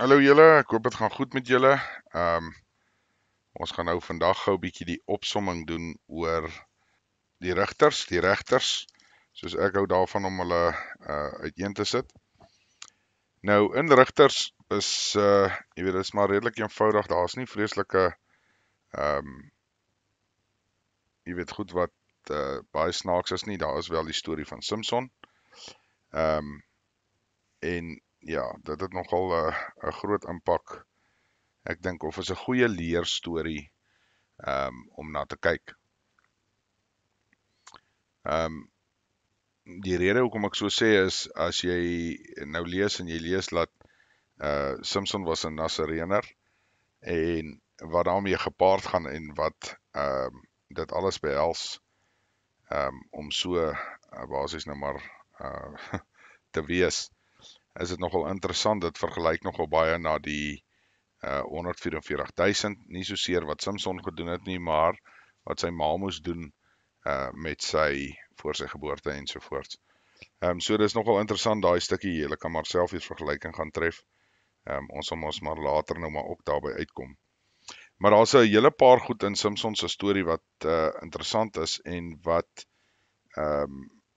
Hallo julle, ek hoop dit gaan goed met julle. Ehm ons gaan nou vandag gou 'n bietjie die opsomming doen oor die regters, soos ek hou daarvan om hulle uiteen te sit. Nou in regters is jy weet dit is maar redelik eenvoudig. Daar's nie vreeslike ehm jy weet goed wat baie snaaks is nie. Daar is wel die storie van Simpson. Ehm en ja, dit het nogal 'n groot impak. Ek dink of is 'n goeie leerstorie om na te kyk. Die rede hoekom ek so sê is as jy nou lees en jy lees dat Simpson was 'n Nasarener en wat daarmee gepaard gaan en wat dit alles behels om so basies nou maar te wees, is dit nogal interessant. Dit vergelyk nogal baie na die 144.000, nie soseer wat Simpson gedoen het nie, maar wat sy ma moes doen met sy voor sy geboorte ensovoorts. So dis nogal interessant daai stukkie, julle kan maar self die vergelyking gaan tref. Ons sal ons maar later nou maar ook daarby uitkom. Maar daar's 'n hele paar goed in Simpson se storie wat interessant is en wat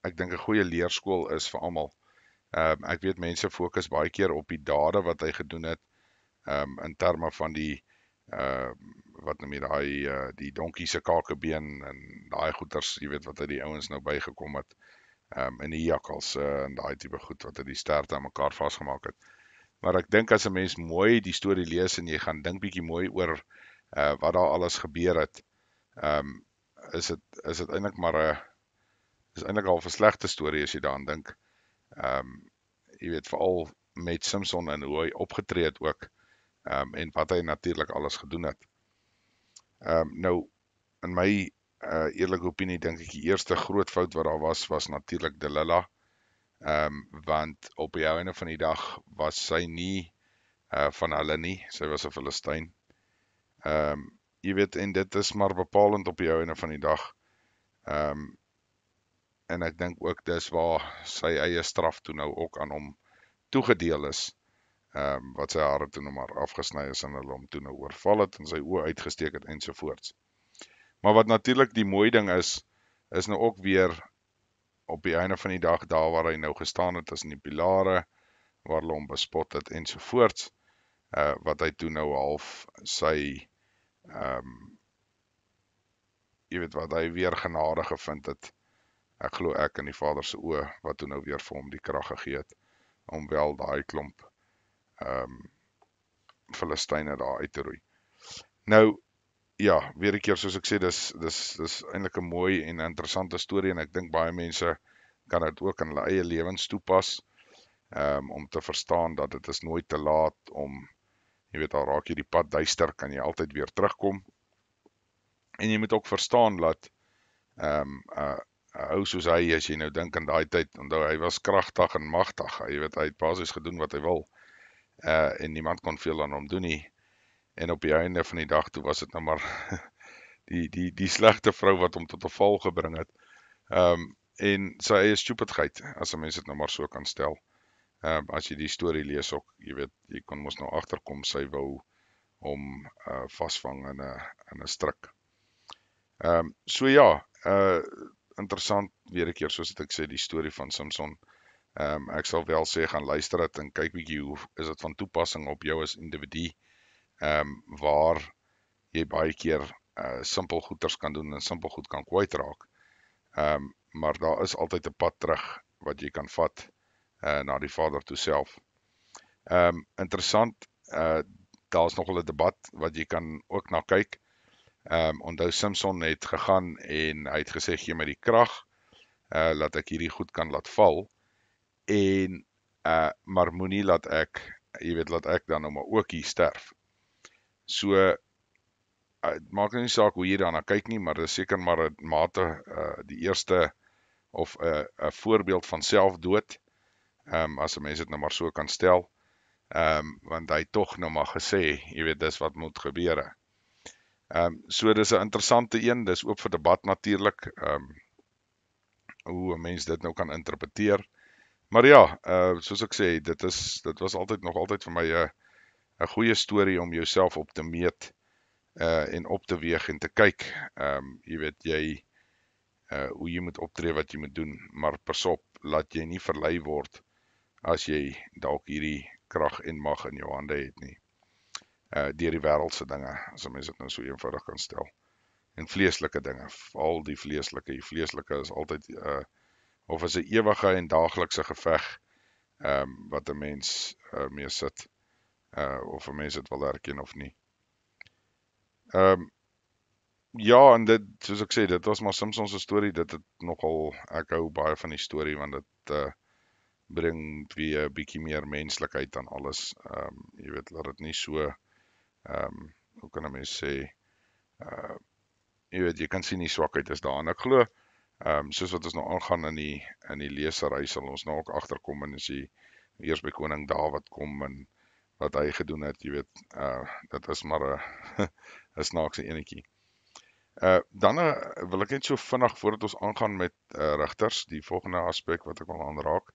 ek dink 'n goeie leerskool is vir almal. Ek weet mense fokus baie keer op die dade wat hy gedoen het, in terme van die wat noem jy daai die donkie se kakebeen en daai goeters, jy weet wat uit die ouens nou bygekom het, in die jakkalse en daai tipe goed wat uit die sterte aan mekaar vasgemaak het. Maar ek dink as 'n mens mooi die storie lees en jy gaan dink bietjie mooi oor wat daar alles gebeur het, is dit eintlik maar 'n is eintlik al 'n slegte storie as jy daaraan dink. Jy weet veral met Simpson en hoe hy opgetree het ook, en wat hy natuurlik alles gedoen het. Nou in my eerlike opinie dink ek die eerste groot fout wat daar was natuurlik Delilah. Want op die einde van die dag was sy nie van hulle nie, sy was 'n Filistyn. Jy weet, en dit is maar bepalend op die einde van die dag. En ek dink ook dis waar sy eie straf toe nou ook aan hom toegedeel is, wat sy hare toe nou maar afgesny is en hulle hom toe nou oorval het en sy oë uitgesteek het ensovoorts. Maar wat natuurlik die mooi ding is nou ook weer op die einde van die dag daar waar hy nou gestaan het tussen die pilare, waar hulle hom bespot het ensovoorts, wat hy toe nou half sy jy weet wat hy weer genade gevind het. Ek glo ek in die Vader se oë wat toe nou weer vir hom die krag gegee het om wel daai klomp Filistyne daar uit te roei. Nou ja, weer 'n keer soos ek sê, dis eintlik 'n mooi en interessante storie en ek dink baie mense kan dit ook in hulle eie lewens toepas, om te verstaan dat dit is nooit te laat om, jy weet, al raak jy die pad duister, kan jy altyd weer terugkom. En jy moet ook verstaan dat ou soos hy, as jy nou dink aan daai tyd, onthou hy was kragtig en magtig, jy weet hy het basies gedoen wat hy wil, en niemand kon veel aan hom doen nie. En op die einde van die dag toe was dit nou maar die slegte vrou wat hom tot 'n val gebring het. En sy eie stupidheid, as 'n mens dit nou maar so kan stel. As jy die storie lees ook, jy weet, jy kon mos nou agterkom sy wou hom vasvang in 'n stryk. So ja, interessant weer 'n keer soos ek sê die storie van Simpson. Ek sal wel sê gaan luister dit en kyk bietjie hoe is dit van toepassing op jou as individu, waar jy baie keer simpel goeders kan doen en simpel goed kan kwytraak. Maar daar is altyd 'n pad terug wat jy kan vat na die Vader toe self. Interessant, daar's nogal 'n debat wat jy kan ook na kyk. Onthou Simpson het gegaan en hy het gesê gee my die krag, laat ek hierdie goed kan laat val, en maar moenie laat ek, jy weet, laat ek dan nou maar ook hier sterf. So het maak nie saak hoe jy daarna kyk nie, maar dit is seker maar 'n mate die eerste of 'n voorbeeld van selfdood, as 'n mens dit nou maar so kan stel, want hy tog nou maar gesê, jy weet, dis wat moet gebeur. So dis 'n interessante een, dis oop vir debat natuurlik, hoe 'n mens dit nou kan interpreteer. Maar ja, soos ek sê, dit was nog altyd vir my 'n goeie storie om jouself op te meet en op te weeg en te kyk. Jy weet hoe jy moet optree, wat jy moet doen, maar pas op, laat jy nie verlei word as jy dalk hierdie krag en mag in jou hande het nie. Deur die wêreldse dinge, as 'n mens dit nou so eenvoudig kan stel. En vleeslike dinge, al die vleeslike is altyd of is 'n ewige en daaglikse geveg wat 'n mens mee sit, of 'n mens dit wil erken of nie. Ja, en dit, soos ek sê, dit was maar Simpson se storie. Dit het nogal, ek hou baie van die storie, want dit bring weer 'n bietjie meer menslikheid aan alles. Jy weet, laat dit nie so, hoe kan 'n mens sê, jy weet, jy kan sien die swakheid is daar. En ek glo, soos wat ons nou aangaan in die lesery, sal ons nou ook agterkom, en as jy eers by koning Dawid kom en wat hy gedoen het, jy weet, dit is maar 'n snaakse enetjie. Dan wil ek net so vinnig, voordat ons aangaan met rigters, die volgende aspek wat ek wil aanraak,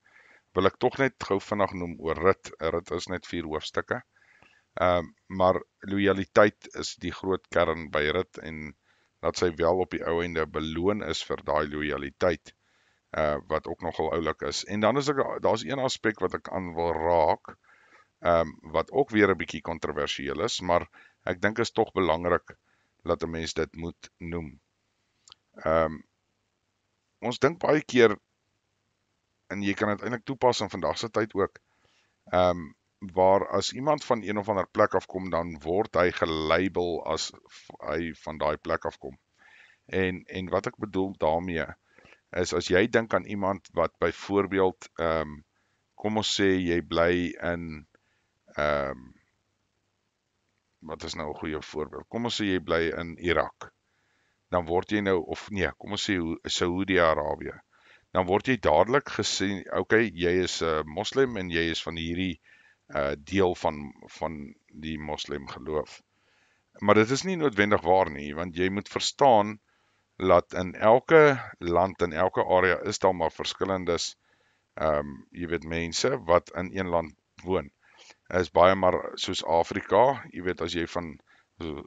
wil ek tog net gou vinnig noem oor Rut. Rut is net 4 hoofstukke. Maar loyaliteit is die groot kern by Rut, en dat sy wel op die ou einde beloon is vir daai loyaliteit, wat ook nogal oulik is. En dan is daar's een aspek wat ek aan wil raak, wat ook weer 'n bietjie kontroversieel is, maar ek dink is tog belangrik dat 'n mens dit moet noem. Ons dink baie keer, en jy kan dit eintlik toepas in vandag se tyd ook, waar as iemand van een of ander plek afkom, dan word hy gelabel as hy van daai plek afkom. En wat ek bedoel daarmee is, as jy dink aan iemand wat byvoorbeeld, kom ons sê jy bly in, wat is nou 'n goeie voorbeeld? Kom ons sê jy bly in Irak. Dan word jy nou, of nee, kom ons sê Saudi-Arabië. Dan word jy dadelik gesien, okay, jy is 'n moslim en jy is van hierdie deel van die moslim geloof. Maar dit is nie noodwendig waar nie, want jy moet verstaan dat in elke land, in elke area is daar maar verskillendes, jy weet, mense wat in een land woon. Is baie maar soos Afrika, jy weet, as jy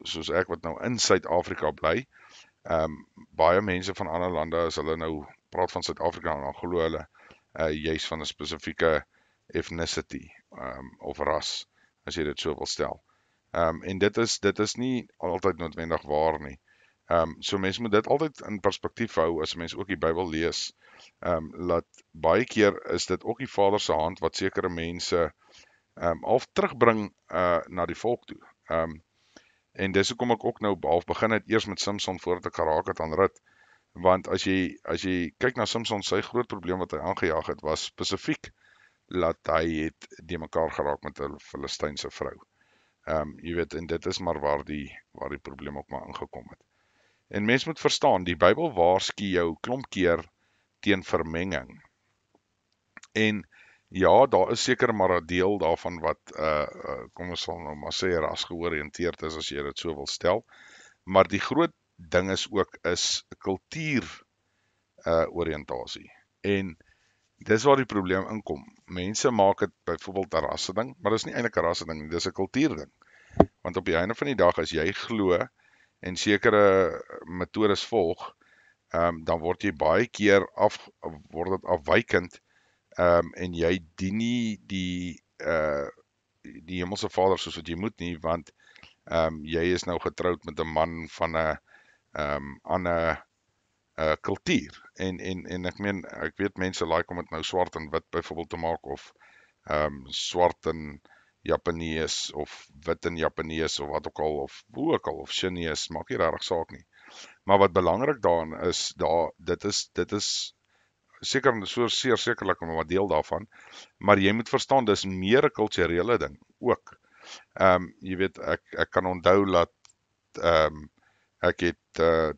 soos ek wat nou in Suid-Afrika bly, baie mense van ander lande, as hulle nou praat van Suid-Afrika, dan glo hulle juis van 'n spesifieke ethnicity, of ras, as jy dit so wil stel. En dit is nie altyd noodwendig waar nie. So mense moet dit altyd in perspektief hou as mense ook die Bybel lees. Dat baie keer is dit ook die Vader se hand wat sekere mense half terugbring na die volk toe. En dis hoekom ek ook nou half begin het eers met Simpson voordat ek geraak het aan Rut. Want as jy kyk na Simpson, sy groot probleem wat hy aangejaag het, was spesifiek dat hy het die mekaar geraak met 'n Filistynse vrou. Jy weet, en dit is maar waar die probleem ook maar ingekom het. En mens moet verstaan, die Bybel waarsku jou klomp keer teen vermenging. En ja, daar is seker maar 'n deel daarvan wat, kom ons sal nou maar sê, rasgeoriënteerd is, as jy dit so wil stel. Maar die groot ding is ook, kultuur oriëntasie. En dis waar die probleem inkom. Mense maak dit byvoorbeeld 'n rasse ding, maar dis nie eintlik 'n rasse ding nie, dis 'n kultuur ding. Want op die einde van die dag, as jy glo en sekere metodes volg, dan word jy baie keer word dit afwykend, en jy dien nie die hemelse Vader soos wat jy moet nie, want jy is nou getroud met 'n man van 'n ander kultuur. En ek weet mense like om dit nou swart en wit byvoorbeeld te maak, of swart en Japanees, of wit en Japanees, of wat ook al, of hoe ook al, of Chinese, maak nie regtig saak nie. Maar wat belangrik daarin is, dit is seker so sekerlik maar 'n deel daarvan, maar jy moet verstaan, dis meer 'n kulturele ding ook. Jy weet, ek kan onthou dat ek het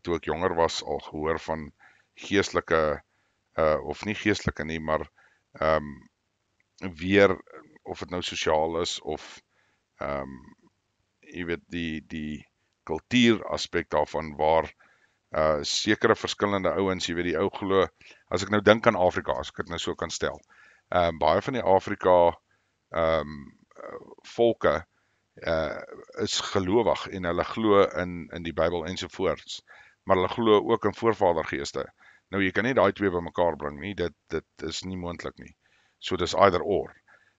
toe ek jonger was al gehoor van geestelike, of nie geestelike nie, maar weer, of dit nou sosiaal is, of jy weet, die kultuur aspek daarvan, waar sekere verskillende ouens, jy weet, die ou glo, as ek nou dink aan Afrika, as ek dit nou so kan stel, baie van die Afrika volke is gelowig en hulle glo in die Bybel ensovoorts, maar hulle glo ook in voorvadergeeste. Nou jy kan nie daai twee bymekaar bring nie, dit is nie moontlik nie. So dis either or.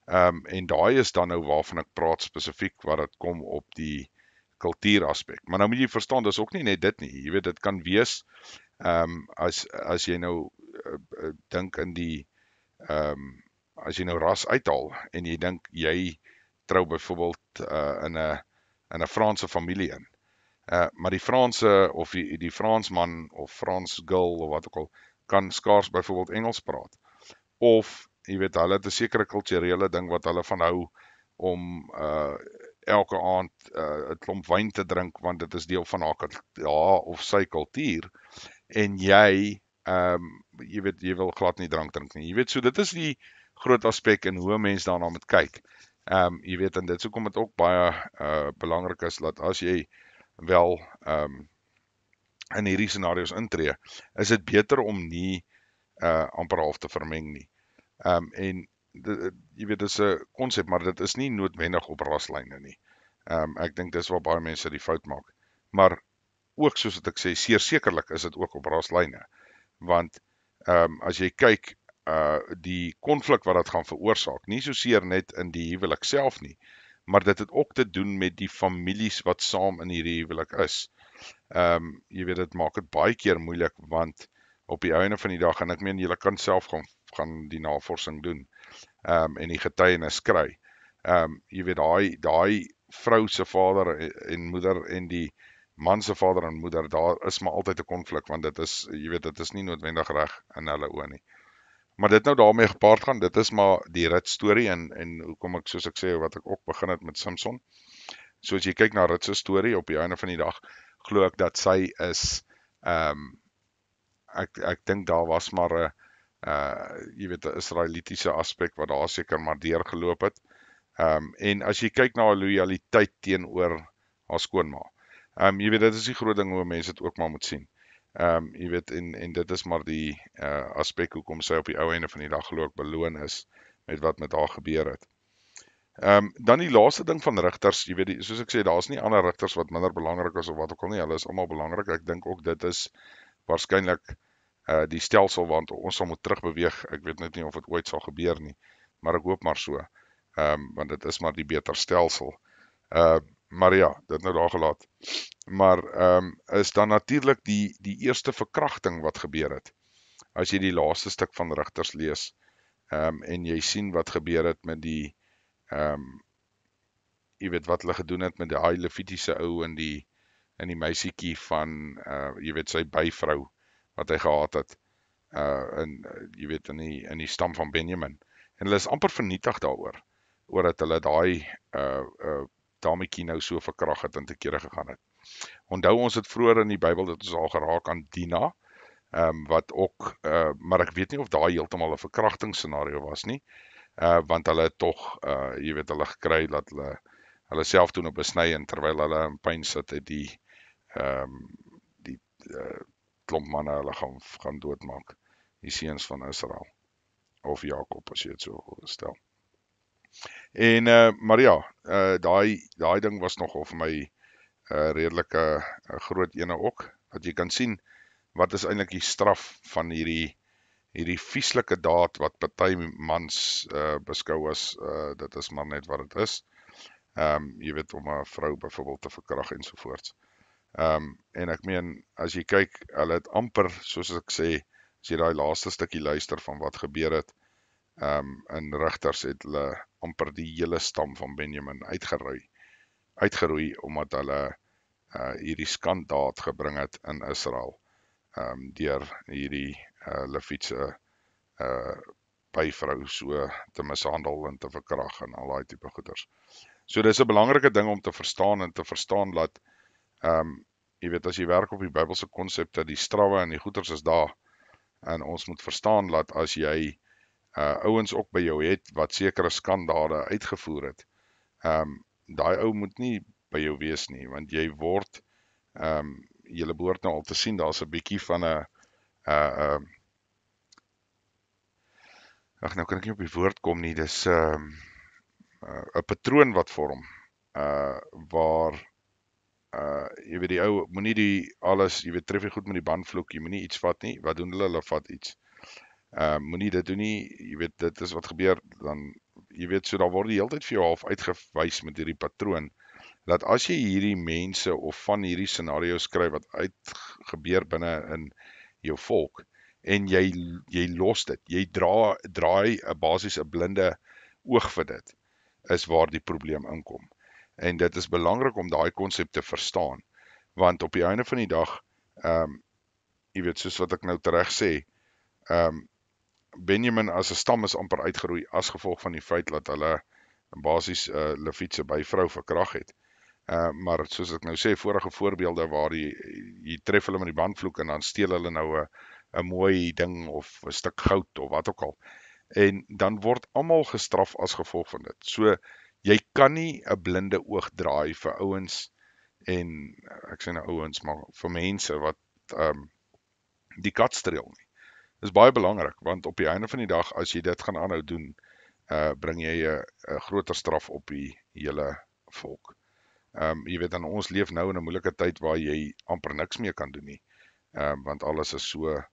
En daai is dan nou waarvan ek praat spesifiek wat dit kom op die kultuuraspek. Maar nou moet jy verstaan, dis ook nie net dit nie. Jy weet, dit kan wees as jy nou dink in die as jy nou ras uithaal en jy dink jy trou byvoorbeeld in 'n Franse familie in. Maar die Franse of die Fransman of Frans girl of wat ook al kan skaars byvoorbeeld Engels praat. Of jy weet, hulle het 'n sekere kulturele ding wat hulle van hou om elke aand 'n klomp wyn te drink want dit is deel van haar of sy kultuur. En jy weet, jy wil glad nie drank drink nie. Jy weet, so dit is die groot aspek in hoe 'n mens daarna moet kyk. Jy weet, en dit is hoekom dit ook baie belangrik is dat as jy wel in hierdie scenario's intree, is dit beter om nie amper half te vermeng nie. En jy weet, dit is 'n konsep, maar dit is nie noodwendig op raslyne nie. Ek dink dis waar baie mense die fout maak. Maar ook soos wat ek sê, sekerlik is dit ook op raslyne. Want as jy kyk die konflik wat dit gaan veroorsaak, nie soseer net in die huwelik self nie, maar dit het ook te doen met die families wat saam in hierdie huwelik is. Jy weet, dit maak dit baie keer moeilik, want op die einde van die dag, en ek meen, julle kan self gaan die navorsing doen, en die getuienis kry. Jy weet, daai vrou se vader en moeder en die man se vader en moeder, daar is maar altyd 'n konflik, want dit is, jy weet, dit is nie noodwendig reg in hulle oë nie. Maar dit nou daarmee gepaard gaan, dit is maar die Rut storie en hoekom ek, soos ek sê, wat ek ook begin het met Samson. So as jy kyk na Rut se storie, op die einde van die dag, glo ek dat sy is, ek dink daar was maar 'n jy weet, 'n Israelitiese aspek wat daar seker maar deurgeloop het. En as jy kyk na haar lojaliteit teenoor haar skoonma. Jy weet, dit is die groot ding hoe mense dit ook maar moet sien. Jy weet, en dit is maar die aspek hoekom sy op die ou einde van die dag glo ek beloon is met wat met haar gebeur het. Dan die laaste ding van rigters, jy weet, soos ek sê, daar's nie ander rigters wat minder belangrik is of wat ook al nie, hulle is almal belangrik. Ek dink ook dit is waarskynlik die stelsel want ons sal moet terugbeweeg. Ek weet net nie of dit ooit sal gebeur nie, maar ek hoop maar so. Want dit is maar die beter stelsel. Maar ja, dit nou daar gelaat. Maar is dan natuurlik die eerste verkrachting wat gebeur het. As jy die laaste stuk van Rigters lees, en jy sien wat gebeur het met die jy weet wat hulle gedoen het met die Levitiese ou en die meisietjie van jy weet sy byvrou wat hy gehad het jy weet in die stam van Benjamin. En hulle is amper vernietig daaroor, dat hulle daai dametjie nou so verkrag het en te kere gegaan het. Onthou ons het vroeër in die Bybel dit ons al geraak aan Dina, wat ook maar ek weet nie of daai heeltemal 'n verkrachtingsscenario was nie, want hulle het tog jy weet hulle gekry dat hulle self doen op besny en terwyl hulle in pyn sit het die klomp manne hulle gaan doodmaak, die seuns van Israel of Jakob as jy dit so wil stel. En maar ja, daai ding was nogal vir my redelike groot ene ook, dat jy kan sien wat is eintlik die straf van hierdie vieslike daad wat party mans beskou as dit is maar net wat dit is. Jy weet, om 'n vrou byvoorbeeld te verkrag ensovoorts. En ek meen, as jy kyk, hulle het amper, soos ek sê, as jy daai laaste stukkie luister van wat gebeur het, in Rigters het hulle amper die hele stam van Benjamin uitgeroei omdat hulle hierdie skanddaad gebring het in Israel, deur hierdie Levietse byvrou so te mishandel en te verkrag en al daai tipe goeders. So dis 'n belangrike ding om te verstaan en te verstaan dat jy weet, as jy werk op die Bybelse konsepte, die strawwe en die goeders is daar, en ons moet verstaan dat as jy ouens ook by jou het wat sekere skandade uitgevoer het, daai ou moet nie by jou wees nie, want jy word julle behoort nou al te sien, daar's 'n bietjie van 'n nou kan ek nie op die woord kom nie, dis 'n patroon wat vorm. waar jy weet die ou moenie die alles, jy weet tref jy goed met die bandvloek, jy moenie iets vat nie. Wat doen hulle? Hulle vat iets. Moenie dit doen nie. Jy weet dit is wat gebeur dan jy weet so daar word die hele tyd vir jou half uitgewys met hierdie patroon dat as jy hierdie mense of van hierdie scenario's skryf wat gebeur binne in jou volk en jy los dit. Jy draai 'n basies 'n blinde oog vir dit is waar die probleem inkom. En dit is belangrik om daai konsep te verstaan, want op die einde van die dag, jy weet soos wat ek nou tereg sê, Benjamin as 'n stam is amper uitgeroei as gevolg van die feit dat hulle basies Lewietse byvrou verkrag het. Maar soos ek nou sê, vorige voorbeelde waar jy tref hulle met die bandvloek en dan steel hulle nou 'n mooi ding of 'n stuk goud of wat ook al. En dan word almal gestraf as gevolg van dit. So jy kan nie 'n blinde oog draai vir ouens en ek sê nou ouens, maar vir mense wat die kat streel nie. Dis baie belangrik want op die einde van die dag as jy dit gaan aanhou doen, bring jy 'n groter straf op die hele volk. Jy weet dan ons leef nou in 'n moeilike tyd waar jy amper niks meer kan doen nie. Want alles is so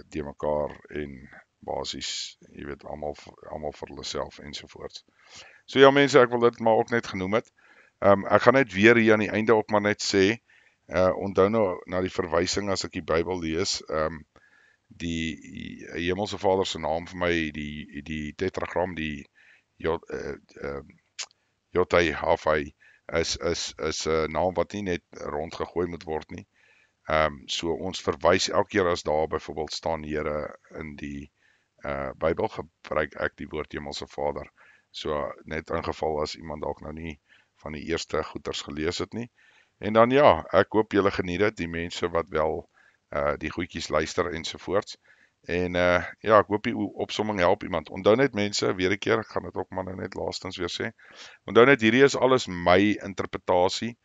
de mekaar en basies, jy weet almal vir hulle self ensovoorts. So ja mense, ek wil dit maar ook net genoem het. Ek gaan net weer hier aan die einde ook maar net sê, onthou nou na die verwysing as ek die Bybel lees, die Hemelse Vader se naam vir my, die tetragram, die JHWH is 'n naam wat nie net rondgegooi moet word nie. So ons verwys elke keer as daar byvoorbeeld staan Here in die Bybel, gebruik ek die woord Hemelse Vader. So net in geval as iemand dalk nou nie van die eerste goeters gelees het nie. En dan ja, ek hoop julle geniet dit, die mense wat wel die goedjies luister ensovoorts. En ja, ek hoop die opsomming help iemand. Onthou net mense, weer 'n keer, ek gaan dit ook maar nou net laastens weer sê. Onthou net hierdie is alles my interpretasie.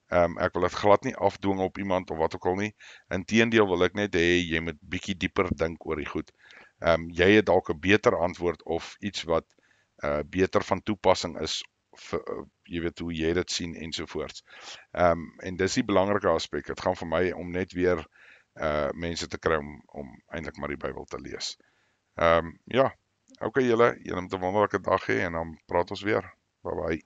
Ek wil dit glad nie afdwing op iemand of wat ook al nie. Inteendeel wil ek net hê jy moet bietjie dieper dink oor die goed. Jy het dalk 'n beter antwoord of iets wat beter van toepassing is vir, jy weet hoe jy dit sien ensovoorts. En dis die belangrike aspek. Dit gaan vir my om net weer mense te kry om eintlik maar die Bybel te lees. Ja, okay julle moet 'n wonderlike dag hê en dan praat ons weer. Bye bye.